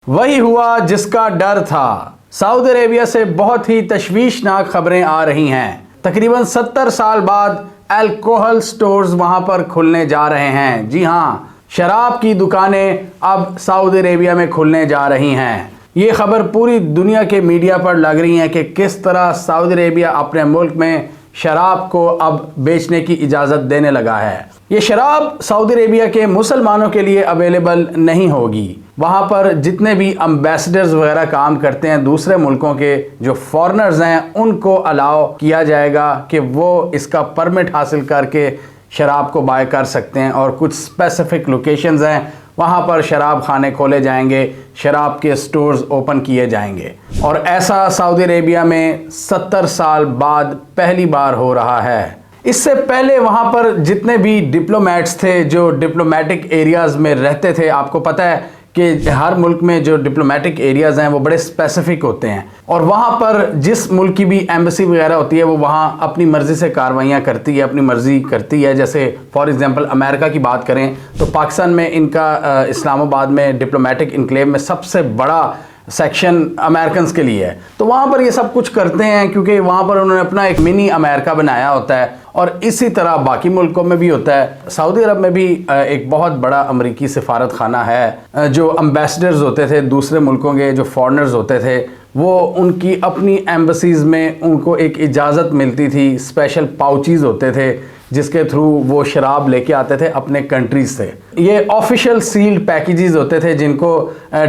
वही हुआ जिसका डर था। सऊदी अरेबिया से बहुत ही तशवीशनाक खबरें आ रही हैं। तकरीबन 70 साल बाद अल्कोहल स्टोर्स वहां पर खुलने जा रहे हैं। जी हां, शराब की दुकानें अब सऊदी अरेबिया में खुलने जा रही हैं। ये खबर पूरी दुनिया के मीडिया पर लग रही है कि किस तरह सऊदी अरेबिया अपने मुल्क में शराब को अब बेचने की इजाज़त देने लगा है। ये शराब सऊदी अरेबिया के मुसलमानों के लिए अवेलेबल नहीं होगी। वहाँ पर जितने भी एम्बेसडर्स वगैरह काम करते हैं दूसरे मुल्कों के, जो फॉरेनर्स हैं, उनको अलाउ किया जाएगा कि वो इसका परमिट हासिल करके शराब को बाय कर सकते हैं। और कुछ स्पेसिफिक लोकेशंस हैं, वहाँ पर शराब खाने खोले जाएंगे, शराब के स्टोर्स ओपन किए जाएंगे। और ऐसा सऊदी अरेबिया में 70 साल बाद पहली बार हो रहा है। इससे पहले वहाँ पर जितने भी डिप्लोमेट्स थे जो डिप्लोमेटिक एरियाज़ में रहते थे, आपको पता है कि हर मुल्क में जो डिप्लोमेटिक एरियाज़ हैं वो बड़े स्पेसिफिक होते हैं। और वहाँ पर जिस मुल्क की भी एम्बेसी वगैरह होती है वो वहाँ अपनी मर्ज़ी से कार्रवाइयाँ करती है, अपनी मर्ज़ी करती है। जैसे फॉर एग्ज़ाम्पल अमेरिका की बात करें तो पाकिस्तान में इनका इस्लामाबाद में डिप्लोमेटिक इनक्लेव में सबसे बड़ा सेक्शन अमेरिकन के लिए है। तो वहाँ पर ये सब कुछ करते हैं क्योंकि वहाँ पर उन्होंने अपना एक मिनी अमेरिका बनाया होता है। और इसी तरह बाकी मुल्कों में भी होता है। सऊदी अरब में भी एक बहुत बड़ा अमरीकी सिफारत खाना है। जो एम्बेसडर्स होते थे दूसरे मुल्कों के, जो फॉरेनर्स होते थे, वो उनकी अपनी एम्बेसीज़ में उनको एक इजाज़त मिलती थी। स्पेशल पाउचेस होते थे जिसके थ्रू वो शराब लेके आते थे अपने कंट्रीज से। ये ऑफिशियल सील्ड पैकेजेस होते थे जिनको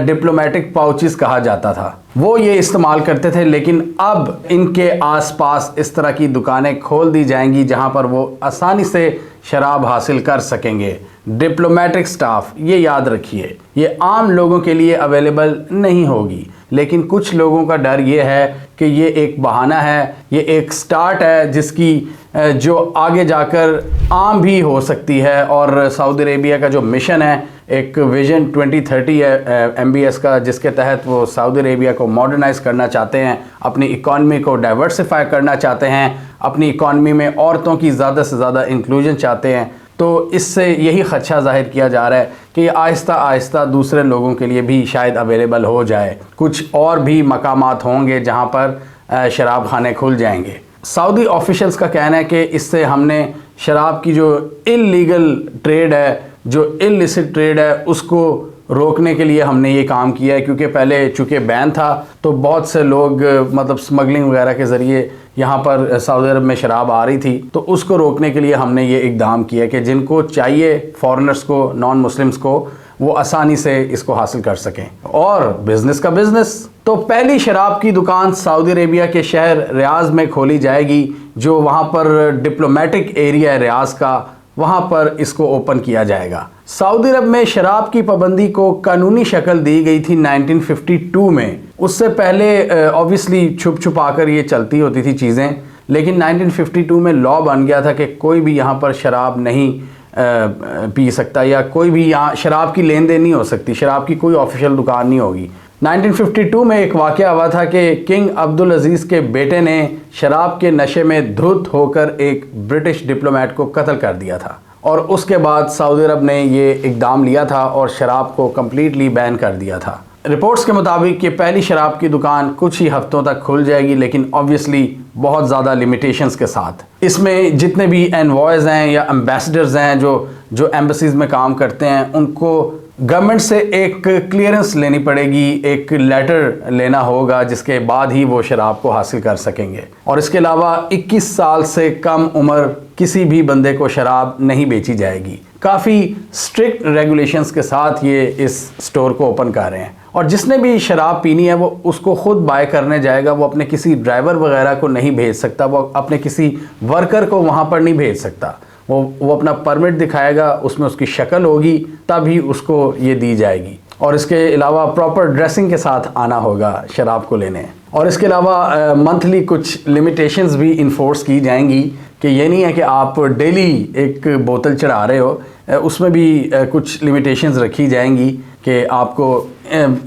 डिप्लोमेटिक पाउचेस कहा जाता था, वो ये इस्तेमाल करते थे। लेकिन अब इनके आसपास इस तरह की दुकानें खोल दी जाएंगी जहां पर वो आसानी से शराब हासिल कर सकेंगे। डिप्लोमेटिक स्टाफ, ये याद रखिए, ये आम लोगों के लिए अवेलेबल नहीं होगी। लेकिन कुछ लोगों का डर ये है कि ये एक बहाना है, ये एक स्टार्ट है जिसकी जो आगे जाकर आम भी हो सकती है। और सऊदी अरेबिया का जो मिशन है, एक विजन 2030 है MBS का, जिसके तहत वो सऊदी अरेबिया को मॉडर्नाइज करना चाहते हैं, अपनी इकॉनमी को डाइवर्सिफाई करना चाहते हैं, अपनी इकॉनमी में औरतों की ज़्यादा से ज़्यादा इंक्लूजन चाहते हैं। तो इससे यही खदशा जाहिर किया जा रहा है कि आहिस्ता आहिस्ता दूसरे लोगों के लिए भी शायद अवेलेबल हो जाए। कुछ और भी मकामात होंगे जहां पर शराब खाने खुल जाएंगे। सऊदी ऑफिशियल्स का कहना है कि इससे हमने शराब की जो इल्लीगल ट्रेड है, जो इलिसिट ट्रेड है, उसको रोकने के लिए हमने ये काम किया है। क्योंकि पहले चूँकि बैन था तो बहुत से लोग मतलब स्मगलिंग वगैरह के ज़रिए यहाँ पर सऊदी अरब में शराब आ रही थी, तो उसको रोकने के लिए हमने ये इक़दाम किया कि जिनको चाहिए, फॉरेनर्स को, नॉन मुस्लिम्स को, वो आसानी से इसको हासिल कर सकें। और बिज़नेस का बिज़नेस। तो पहली शराब की दुकान सऊदी अरेबिया के शहर रियाज़ में खोली जाएगी, जो वहाँ पर डिप्लोमेटिक एरिया है रियाज़ का, वहाँ पर इसको ओपन किया जाएगा। सऊदी अरब में शराब की पाबंदी को कानूनी शक्ल दी गई थी 1952 में। उससे पहले ऑब्वियसली छुप छुपा कर ये चलती होती थी चीज़ें, लेकिन 1952 में लॉ बन गया था कि कोई भी यहाँ पर शराब नहीं पी सकता, या कोई भी यहाँ शराब की लेन देन नहीं हो सकती, शराब की कोई ऑफिशियल दुकान नहीं होगी। 1952 में एक वाक़या हुआ था कि किंग अब्दुल अजीज़ के बेटे ने शराब के नशे में धुत होकर एक ब्रिटिश डिप्लोमेट को कत्ल कर दिया था। और उसके बाद सऊदी अरब ने ये इक़दाम लिया था और शराब को कम्प्लीटली बैन कर दिया था। रिपोर्ट्स के मुताबिक ये पहली शराब की दुकान कुछ ही हफ्तों तक खुल जाएगी, लेकिन ऑब्वियसली बहुत ज़्यादा लिमिटेशंस के साथ। इसमें जितने भी एनवॉयज़ हैं या एम्बेसडर्स हैं जो एम्बेसीज़ में काम करते हैं, उनको गवर्नमेंट से एक क्लियरेंस लेनी पड़ेगी, एक लेटर लेना होगा, जिसके बाद ही वो शराब को हासिल कर सकेंगे। और इसके अलावा 21 साल से कम उम्र किसी भी बंदे को शराब नहीं बेची जाएगी। काफ़ी स्ट्रिक्ट रेगुलेशंस के साथ ये इस स्टोर को ओपन कर रहे हैं। और जिसने भी शराब पीनी है वो उसको खुद बाय करने जाएगा, वो अपने किसी ड्राइवर वगैरह को नहीं भेज सकता, वो अपने किसी वर्कर को वहाँ पर नहीं भेज सकता। वो अपना परमिट दिखाएगा, उसमें उसकी शक्ल होगी, तभी उसको ये दी जाएगी। और इसके अलावा प्रॉपर ड्रेसिंग के साथ आना होगा शराब को लेने। और इसके अलावा मंथली कुछ लिमिटेशंस भी इन्फोर्स की जाएंगी कि ये नहीं है कि आप डेली एक बोतल चढ़ा रहे हो, उसमें भी कुछ लिमिटेशंस रखी जाएंगी कि आपको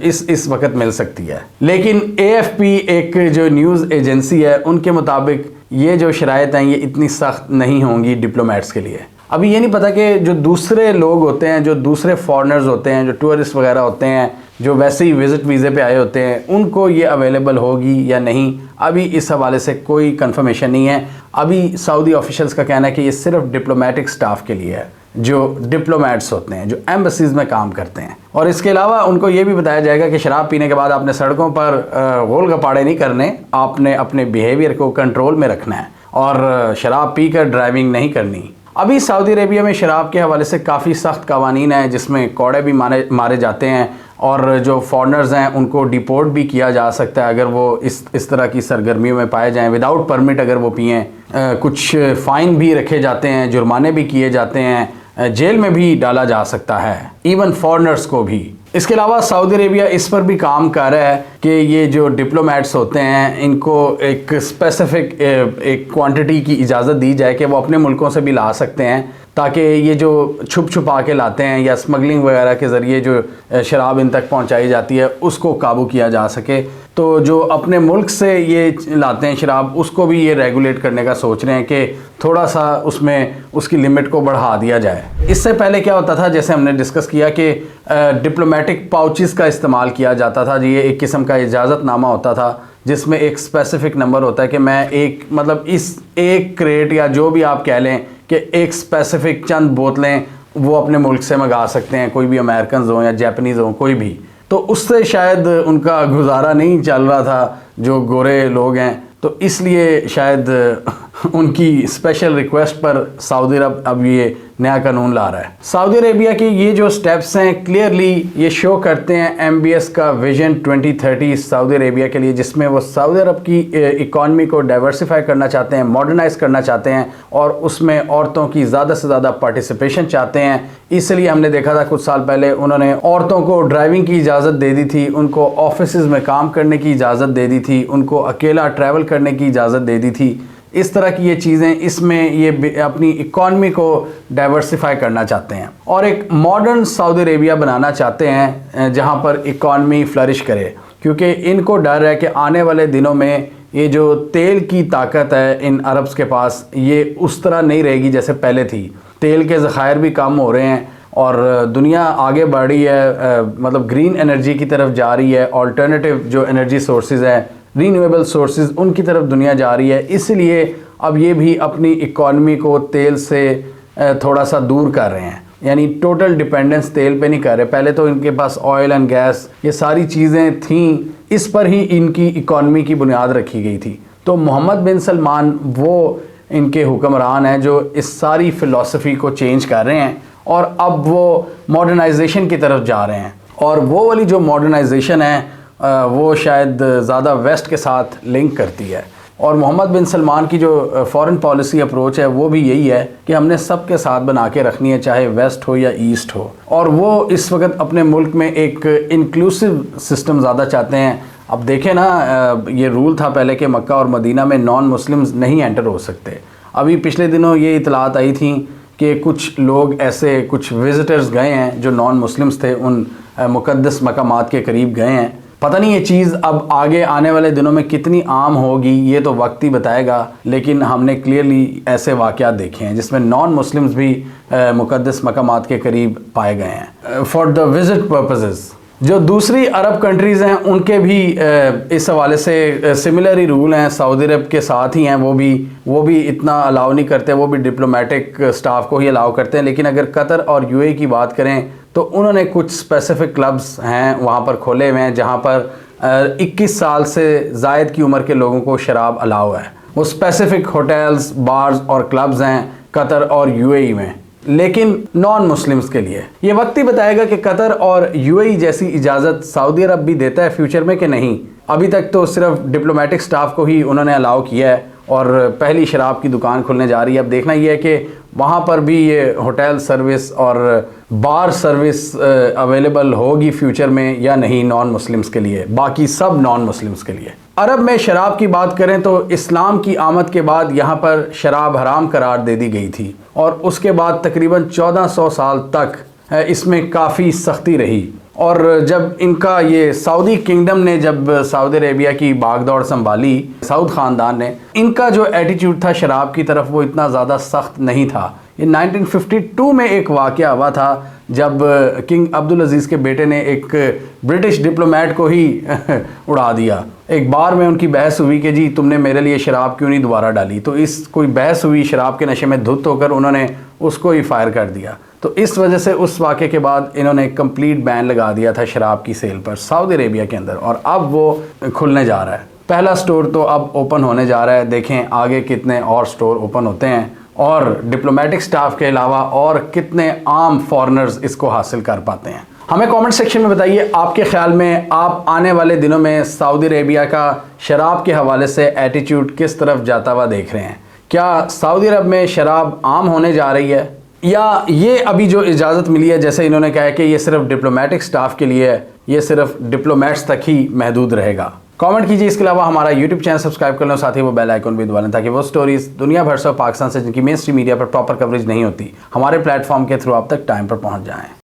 इस वक्त मिल सकती है। लेकिन AFP एक जो न्यूज़ एजेंसी है, उनके मुताबिक ये जो शराइत हैं ये इतनी सख्त नहीं होंगी डिप्लोमेट्स के लिए। अभी ये नहीं पता कि जो दूसरे लोग होते हैं, जो दूसरे फॉरेनर्स होते हैं, जो टूरिस्ट वगैरह होते हैं, जो वैसे ही विज़िट वीज़े पे आए होते हैं उनको ये अवेलेबल होगी या नहीं, अभी इस हवाले से कोई कंफर्मेशन नहीं है। अभी सऊदी ऑफिशियल्स का कहना है कि ये सिर्फ डिप्लोमेटिक स्टाफ के लिए है, जो डिप्लोमेट्स होते हैं, जो एम्बेसीज़ में काम करते हैं। और इसके अलावा उनको ये भी बताया जाएगा कि शराब पीने के बाद आपने सड़कों पर गोल गपाड़े नहीं करने, आपने अपने बिहेवियर को कंट्रोल में रखना है और शराब पीकर ड्राइविंग नहीं करनी। अभी सऊदी अरेबिया में शराब के हवाले से काफ़ी सख्त कवानीन हैं, जिसमें कौड़े भी मारे जाते हैं और जो फॉरेनर्स हैं उनको डिपोर्ट भी किया जा सकता है अगर वो इस तरह की सरगर्मियों में पाए जाएं, विदाउट परमिट अगर वो पिएँ। कुछ फ़ाइन भी रखे जाते हैं, जुर्माने भी किए जाते हैं, जेल में भी डाला जा सकता है, इवन फॉरेनर्स को भी। इसके अलावा सऊदी अरेबिया इस पर भी काम कर रहा है कि ये जो डिप्लोमेट्स होते हैं इनको एक स्पेसिफिक एक क्वांटिटी की इजाज़त दी जाए कि वो अपने मुल्कों से भी ला सकते हैं, ताकि ये जो छुप छुपा के लाते हैं या स्मगलिंग वगैरह के ज़रिए जो शराब इन तक पहुंचाई जाती है उसको काबू किया जा सके। तो जो अपने मुल्क से ये लाते हैं शराब, उसको भी ये रेगुलेट करने का सोच रहे हैं कि थोड़ा सा उसमें उसकी लिमिट को बढ़ा दिया जाए। इससे पहले क्या होता था, जैसे हमने डिस्कस किया कि डिप्लोमेटिक पाउचेस का इस्तेमाल किया जाता था। ये एक किस्म का इजाज़तनामा होता था जिसमें एक स्पेसिफिक नंबर होता है कि मैं एक मतलब इस एक क्रेट या जो भी आप कह लें कि एक स्पेसिफिक चंद बोतलें वो अपने मुल्क से मंगा सकते हैं, कोई भी अमेरिकन हों या जापानीज़ हों कोई भी। तो उससे शायद उनका गुजारा नहीं चल रहा था जो गोरे लोग हैं, तो इसलिए शायद उनकी स्पेशल रिक्वेस्ट पर सऊदी अरब अब ये नया कानून ला रहा है। सऊदी अरेबिया की ये जो स्टेप्स हैं क्लियरली ये शो करते हैं MBS का विजन 2030 सऊदी अरेबिया के लिए, जिसमें वो सऊदी अरब की इकॉनमी को डाइवर्सिफाई करना चाहते हैं, मॉडर्नाइज करना चाहते हैं और उसमें औरतों की ज़्यादा से ज़्यादा पार्टिसिपेशन चाहते हैं। इसलिए हमने देखा था कुछ साल पहले उन्होंने औरतों को ड्राइविंग की इजाज़त दे दी थी, उनको ऑफिसेज़ में काम करने की इजाज़त दे दी थी, उनको अकेला ट्रैवल करने की इजाज़त दे दी थी। इस तरह की ये चीज़ें, इसमें ये अपनी इकॉनमी को डाइवर्सिफाई करना चाहते हैं और एक मॉडर्न सऊदी अरेबिया बनाना चाहते हैं जहां पर इकॉनमी फ्लरिश करे, क्योंकि इनको डर है कि आने वाले दिनों में ये जो तेल की ताकत है इन अरब्स के पास, ये उस तरह नहीं रहेगी जैसे पहले थी। तेल के ज़खायर भी कम हो रहे हैं और दुनिया आगे बढ़ रही है, मतलब ग्रीन एनर्जी की तरफ जा रही है, ऑल्टरनेटिव जो एनर्जी सोर्सेज हैं, रीन्यूएबल सोर्सेज, उनकी तरफ दुनिया जा रही है। इसलिए अब ये भी अपनी इकॉनमी को तेल से थोड़ा सा दूर कर रहे हैं, यानी टोटल डिपेंडेंस तेल पे नहीं कर रहे। पहले तो इनके पास ऑयल एंड गैस ये सारी चीज़ें थीं, इस पर ही इनकी इकॉनमी की बुनियाद रखी गई थी। तो मोहम्मद बिन सलमान वो इनके हुक्मरान हैं जो इस सारी फ़िलॉसफी को चेंज कर रहे हैं और अब वो मॉडर्नाइजेशन की तरफ जा रहे हैं। और वो वाली जो मॉडर्नाइजेशन है वो शायद ज़्यादा वेस्ट के साथ लिंक करती है। और मोहम्मद बिन सलमान की जो फॉरेन पॉलिसी अप्रोच है वो भी यही है कि हमने सबके साथ बना के रखनी है, चाहे वेस्ट हो या ईस्ट हो। और वो इस वक्त अपने मुल्क में एक इंक्लूसिव सिस्टम ज़्यादा चाहते हैं। अब देखें ना, ये रूल था पहले कि मक्का और मदीना में नॉन मुस्लिम्स नहीं एंटर हो सकते। अभी पिछले दिनों ये इतलात आई थी कि कुछ लोग ऐसे, कुछ विज़िटर्स गए हैं जो नॉन मुस्लिम्स थे, उन मुक़द्दस मकामात के करीब गए हैं। पता नहीं ये चीज़ अब आगे आने वाले दिनों में कितनी आम होगी, ये तो वक्त ही बताएगा। लेकिन हमने क्लियरली ऐसे वाक़यात देखे हैं जिसमें नॉन मुस्लिम्स भी मुक़द्दस मकामात के करीब पाए गए हैं फॉर द विज़िट पर्पसेस। जो दूसरी अरब कंट्रीज़ हैं उनके भी इस हवाले से सिमिलर ही रूल हैं, सऊदी अरब के साथ ही हैं। वो भी इतना अलाउ नहीं करते, वो भी डिप्लोमेटिक स्टाफ को ही अलाउ करते हैं। लेकिन अगर कतर और UAE की बात करें तो उन्होंने कुछ स्पेसिफ़िक क्लब्स हैं वहाँ पर खोले हुए हैं जहाँ पर 21 साल से ज़ायद की उम्र के लोगों को शराब अलाउ है। वो स्पेसिफ़िक होटल्स, बार्स और क्लब्स हैं कतर और UAE में, लेकिन नॉन मुस्लिम्स के लिए। ये वक्त ही बताएगा कि कतर और UAE जैसी इजाज़त सऊदी अरब भी देता है फ्यूचर में कि नहीं। अभी तक तो सिर्फ डिप्लोमेटिक स्टाफ को ही उन्होंने अलाउ किया है और पहली शराब की दुकान खुलने जा रही है। अब देखना ये है कि वहाँ पर भी ये होटल सर्विस और बार सर्विस अवेलेबल होगी फ्यूचर में या नहीं नॉन मुस्लिम्स के लिए, बाकी सब नॉन मुस्लिम्स के लिए। अरब में शराब की बात करें तो इस्लाम की आमद के बाद यहाँ पर शराब हराम करार दे दी गई थी और उसके बाद तकरीबन 1400 साल तक इसमें काफ़ी सख्ती रही। और जब इनका ये सऊदी किंगडम ने जब सऊदी अरेबिया की बागदौड़ संभाली, सऊद ख़ानदान ने, इनका जो एटीट्यूड था शराब की तरफ वो इतना ज़्यादा सख्त नहीं था। ये 1952 में एक वाक़या हुआ था जब किंग अब्दुल अजीज़ के बेटे ने एक ब्रिटिश डिप्लोमेट को ही उड़ा दिया। एक बार में उनकी बहस हुई कि जी तुमने मेरे लिए शराब क्यों नहीं दोबारा डाली, तो इस कोई बहस हुई, शराब के नशे में धुत होकर उन्होंने उसको ही फायर कर दिया। तो इस वजह से उस वाक़े के बाद इन्होंने कंप्लीट बैन लगा दिया था शराब की सेल पर सऊदी अरेबिया के अंदर, और अब वो खुलने जा रहा है। पहला स्टोर तो अब ओपन होने जा रहा है, देखें आगे कितने और स्टोर ओपन होते हैं और डिप्लोमेटिक स्टाफ के अलावा और कितने आम फॉरेनर्स इसको हासिल कर पाते हैं। हमें कमेंट सेक्शन में बताइए आपके ख्याल में आप आने वाले दिनों में सऊदी अरेबिया का शराब के हवाले से एटीट्यूड किस तरफ जाता हुआ देख रहे हैं। क्या सऊदी अरब में शराब आम होने जा रही है, या ये अभी जो इजाज़त मिली है, जैसे इन्होंने कहा है कि ये सिर्फ डिप्लोमेटिक स्टाफ के लिए है, ये सिर्फ डिप्लोमेट्स तक ही महदूद रहेगा। कमेंट कीजिए। इसके अलावा हमारा यूट्यूब चैनल सब्सक्राइब कर लो, साथ ही वो बेल आइकन भी दबा लें ताकि वो स्टोरीज दुनिया भर से पाकिस्तान से जिनकी मेन स्ट्रीम मीडिया पर प्रॉपर कवरेज नहीं होती हमारे प्लेटफॉर्म के थ्रू आप तक टाइम पर पहुंच जाएं।